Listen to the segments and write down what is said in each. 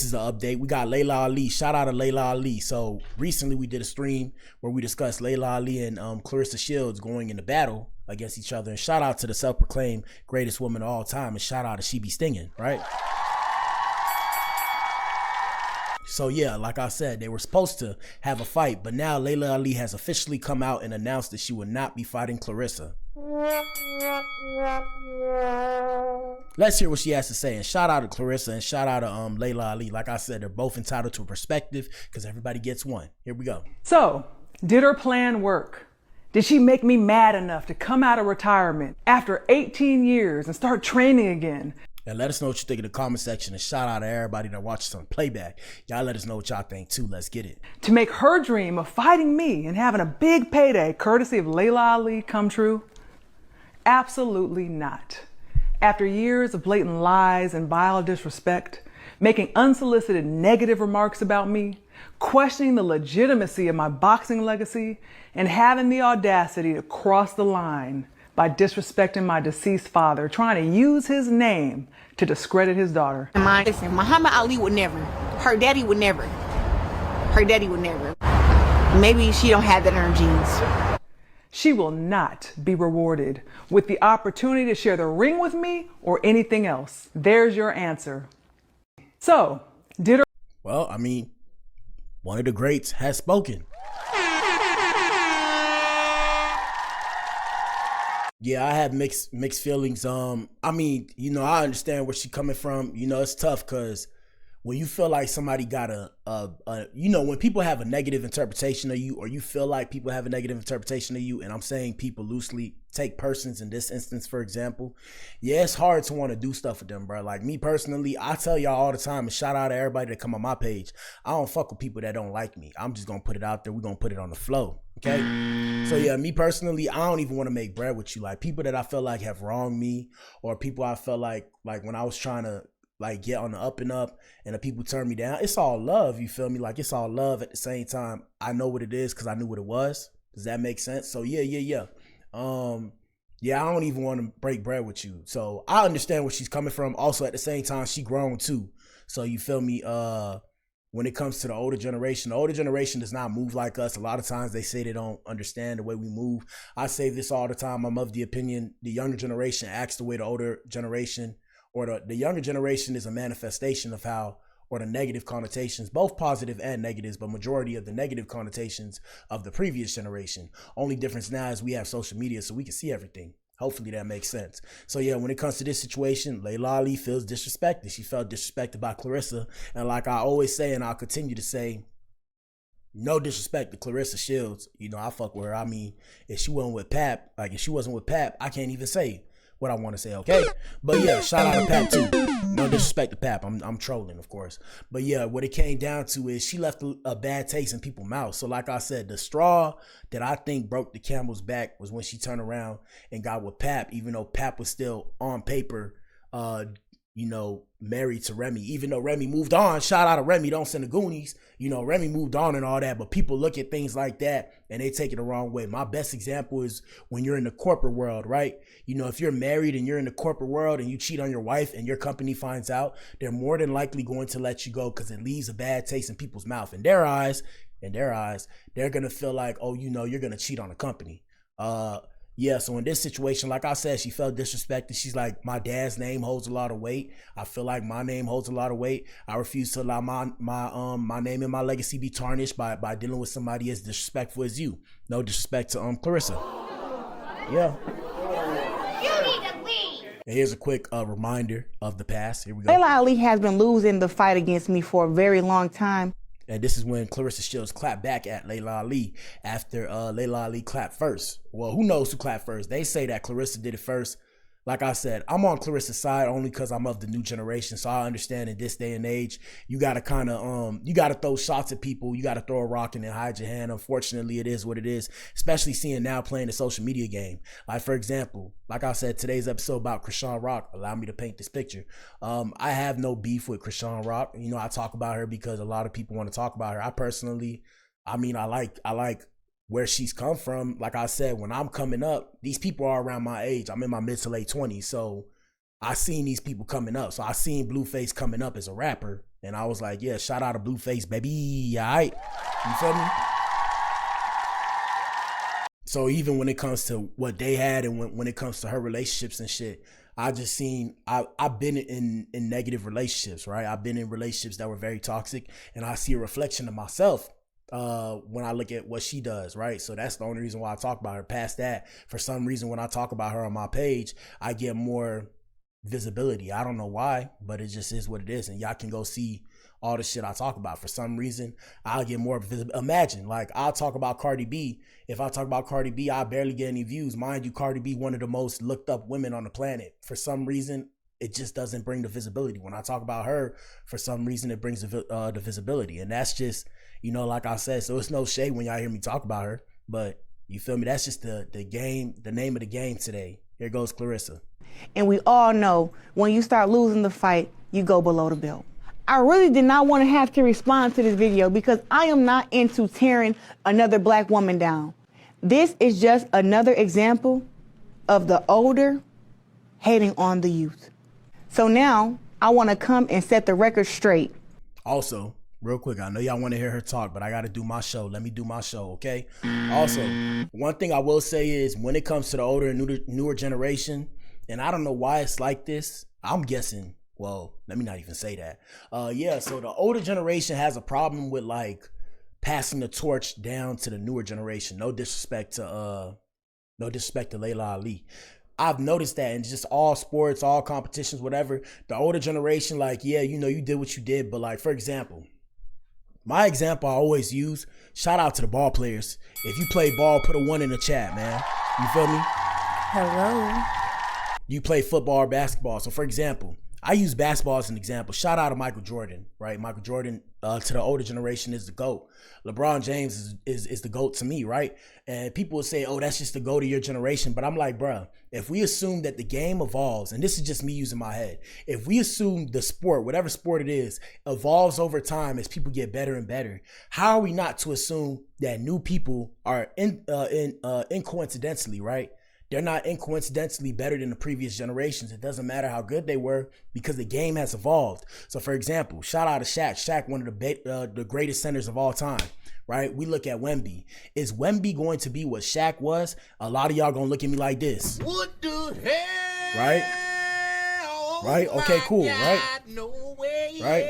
This is the update. We got Laila Ali. Shout out to Laila Ali. So recently we did a stream where we discussed Laila Ali and Claressa Shields going into battle against each other. And shout out to the self-proclaimed greatest woman of all time. And shout out to She Be Stinging, right? So yeah, like I said, they were supposed to have a fight, but now Laila Ali has officially come out and announced that she would not be fighting Claressa. Let's hear what she has to say. And shout out to Claressa and shout out to Laila Ali. Like I said, they're both entitled to a perspective because everybody gets one. Here we go. So, did her plan work? Did she make me mad enough to come out of retirement after 18 years and start training again? And let us know what you think in the comment section, and shout out to everybody that watches on playback. Y'all let us know what y'all think too. Let's get it. To make her dream of fighting me and having a big payday courtesy of Laila Ali come true? Absolutely not. After years of blatant lies and vile disrespect, making unsolicited negative remarks about me, questioning the legitimacy of my boxing legacy, and having the audacity to cross the line by disrespecting my deceased father, trying to use his name to discredit his daughter. Listen, Muhammad Ali would never. Her daddy would never. Her daddy would never. Maybe she don't have that in her genes. She will not be rewarded with the opportunity to share the ring with me or anything else. There's your answer. So, did her... Well, I mean, one of the greats has spoken. Yeah, I have mixed feelings. I mean, you know, I understand where she's coming from. You know, it's tough because when you feel like somebody got you know, when people have a negative interpretation of you, or you feel like people have a negative interpretation of you, and I'm saying people loosely, take persons in this instance, for example. Yeah, it's hard to want to do stuff with them, bro. Like me personally, I tell y'all all the time, and shout out to everybody that come on my page, I don't fuck with people that don't like me. I'm just going to put it out there. We're going to put it on the flow. Okay. So yeah, me personally, I don't even want to make bread with you. Like people that I feel like have wronged me, or people I felt like when I was trying to like get on the up and up and the people turn me down, it's all love. You feel me? Like it's all love. At the same time, I know what it is because I knew what it was. Does that make sense? So yeah. Yeah, I don't even want to break bread with you. So I understand where she's coming from. Also at the same time, she grown too. So you feel me? When it comes to the older generation does not move like us. A lot of times they say they don't understand the way we move. I say this all the time. I'm of the opinion the younger generation acts the way the older generation, or the younger generation is a manifestation of how, or the negative connotations, both positive and negatives, but majority of the negative connotations of the previous generation. Only difference now is we have social media so we can see everything. Hopefully that makes sense. So yeah, when it comes to this situation, Laila Ali feels disrespected. She felt disrespected by Claressa. And like I always say, and I'll continue to say, no disrespect to Claressa Shields. You know, I fuck with her. I mean, if she wasn't with Pap, I can't even say what I want to say, okay? But yeah, shout out to Pap too. No disrespect to Pap. I'm trolling, of course. But yeah, what it came down to is she left a bad taste in people's mouths. So like I said, the straw that I think broke the camel's back was when she turned around and got with Pap, even though Pap was still on paper, you know, married to Remy. Even though Remy moved on, shout out to Remy, don't send the Goonies. You know, Remy moved on and all that, but people look at things like that and they take it the wrong way. My best example is when you're in the corporate world, right? You know, if you're married and you're in the corporate world and you cheat on your wife and your company finds out, they're more than likely going to let you go because it leaves a bad taste in people's mouth. In their eyes, they're going to feel like, oh, you know, you're going to cheat on a company. Yeah, so in this situation, like I said, she felt disrespected. She's like, my dad's name holds a lot of weight. I feel like my name holds a lot of weight. I refuse to allow my name and my legacy be tarnished by dealing with somebody as disrespectful as you. No disrespect to Claressa. Yeah. You need to leave. And here's a quick reminder of the past. Here we go. Laila Ali has been losing the fight against me for a very long time. And this is when Claressa Shields clapped back at Laila Ali after Laila Ali clapped first. Well, who knows who clapped first? They say that Claressa did it first. Like I said, I'm on Claressa's side only because I'm of the new generation. So I understand in this day and age, you got to kind of, you got to throw shots at people. You got to throw a rock and then hide your hand. Unfortunately, it is what it is, especially seeing now playing the social media game. Like, for example, like I said, today's episode about Krishan Rock, allow me to paint this picture. I have no beef with Krishan Rock. You know, I talk about her because a lot of people want to talk about her. I personally, I mean, I like where she's come from. Like I said, when I'm coming up, these people are around my age. I'm in my mid to late 20s. So I seen these people coming up. So I seen Blueface coming up as a rapper. And I was like, yeah, shout out to Blueface, baby. All right. You feel me? So even when it comes to what they had and when it comes to her relationships and shit, I just seen, I've been in negative relationships, right? I've been in relationships that were very toxic, and I see a reflection of myself when I look at what she does, right? So that's the only reason why I talk about her. Past that, for some reason, when I talk about her on my page, I get more visibility. I don't know why, but it just is what it is. And y'all can go see all the shit I talk about. For some reason, I'll get more visibility. Imagine, like, I'll talk about Cardi B. If I talk about Cardi B, I barely get any views. Mind you, Cardi B, one of the most looked up women on the planet. For some reason, it just doesn't bring the visibility. When I talk about her, for some reason, it brings the visibility. And that's just, you know, like I said, so it's no shade when y'all hear me talk about her. But you feel me? That's just the game, the name of the game today. Here goes Claressa. And we all know when you start losing the fight, you go below the belt. I really did not want to have to respond to this video because I am not into tearing another black woman down. This is just another example of the older hating on the youth. So now I want to come and set the record straight. Also, real quick, I know y'all want to hear her talk, but I got to do my show. Let me do my show, okay? Also, one thing I will say is when it comes to the older and newer generation, and I don't know why it's like this, I'm guessing, well, let me not even say that. Yeah, so the older generation has a problem with like passing the torch down to the newer generation. No disrespect to Laila Ali. I've noticed that in just all sports, all competitions, whatever. The older generation, like, yeah, you know, you did what you did, but like, for example, my example I always use, shout out to the ball players. If you play ball, put a 1 in the chat, man. You feel me? Hello. You play football or basketball. So for example, I use basketball as an example. Shout out to Michael Jordan, right? Michael Jordan to the older generation is the GOAT. LeBron James is the GOAT to me, right? And people will say, oh, that's just the GOAT of your generation. But I'm like, bruh, if we assume that the game evolves, and this is just me using my head, if we assume the sport, whatever sport it is, evolves over time as people get better and better, how are we not to assume that new people are incoincidentally, right? They're not incoincidentally better than the previous generations. It doesn't matter how good they were because the game has evolved. So for example, shout out to Shaq. Shaq, one of the greatest centers of all time, right? We look at Wemby. Is Wemby going to be what Shaq was? A lot of y'all gonna look at me like this. What the hell? Right? Right? Okay, cool, right? No way, right?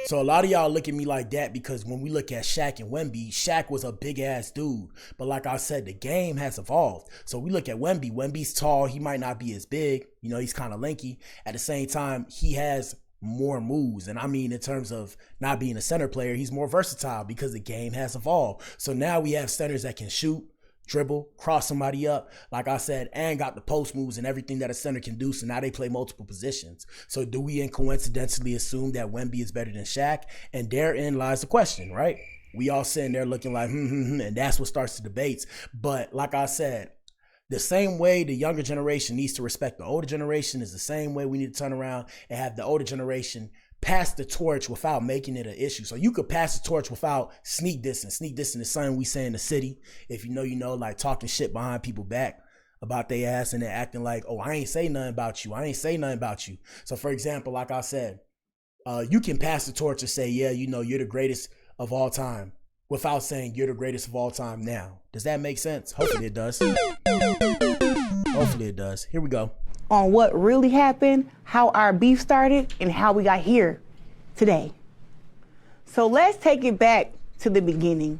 So a lot of y'all look at me like that because when we look at Shaq and Wemby, Shaq was a big ass dude. But like I said, the game has evolved. So we look at Wemby. Wemby's tall. He might not be as big. You know, he's kind of lanky. At the same time, he has more moves. And I mean, in terms of not being a center player, he's more versatile because the game has evolved. So now we have centers that can shoot, dribble, cross somebody up, like I said, and got the post moves and everything that a center can do. So now they play multiple positions. So do we coincidentally assume that Wemby is better than Shaq? And therein lies the question, right? We all sitting there looking like, and that's what starts the debates. But like I said, the same way the younger generation needs to respect the older generation is the same way we need to turn around and have the older generation pass the torch without making it an issue. So you could pass the torch without sneak dissing. Sneak dissing is something we say in the city. If you know, like talking shit behind people back about their ass and then acting like, oh, I ain't say nothing about you. I ain't say nothing about you. So for example, like I said, you can pass the torch and say, yeah, you know, you're the greatest of all time without saying you're the greatest of all time now. Does that make sense? Hopefully it does. Hopefully it does. Here we go. On what really happened, how our beef started, and how we got here today. So let's take it back to the beginning.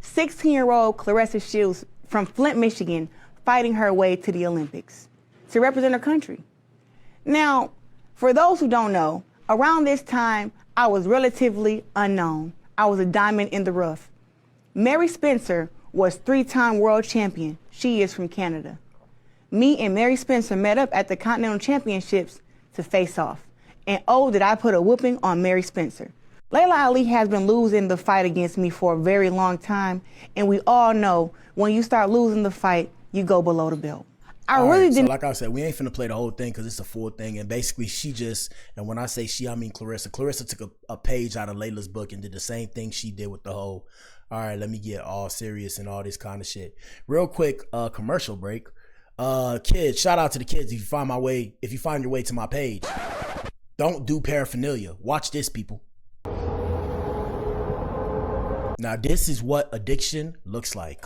16-year-old Claressa Shields from Flint, Michigan, fighting her way to the Olympics to represent her country. Now, for those who don't know, around this time, I was relatively unknown. I was a diamond in the rough. Mary Spencer was 3-time world champion. She is from Canada. Me and Mary Spencer met up at the Continental Championships to face off. And oh, did I put a whooping on Mary Spencer. Laila Ali has been losing the fight against me for a very long time. And we all know when you start losing the fight, you go below the belt. I really didn't. So like I said, we ain't finna play the whole thing because it's a full thing. And basically she just, and when I say she, I mean Claressa. Claressa took a page out of Laila's book and did the same thing she did with the whole, all right, let me get all serious and all this kind of shit. Real quick, commercial break. Kids, shout out to the kids if you find your way to my page. Don't do paraphernalia. Watch this, people. Now this is what addiction looks like.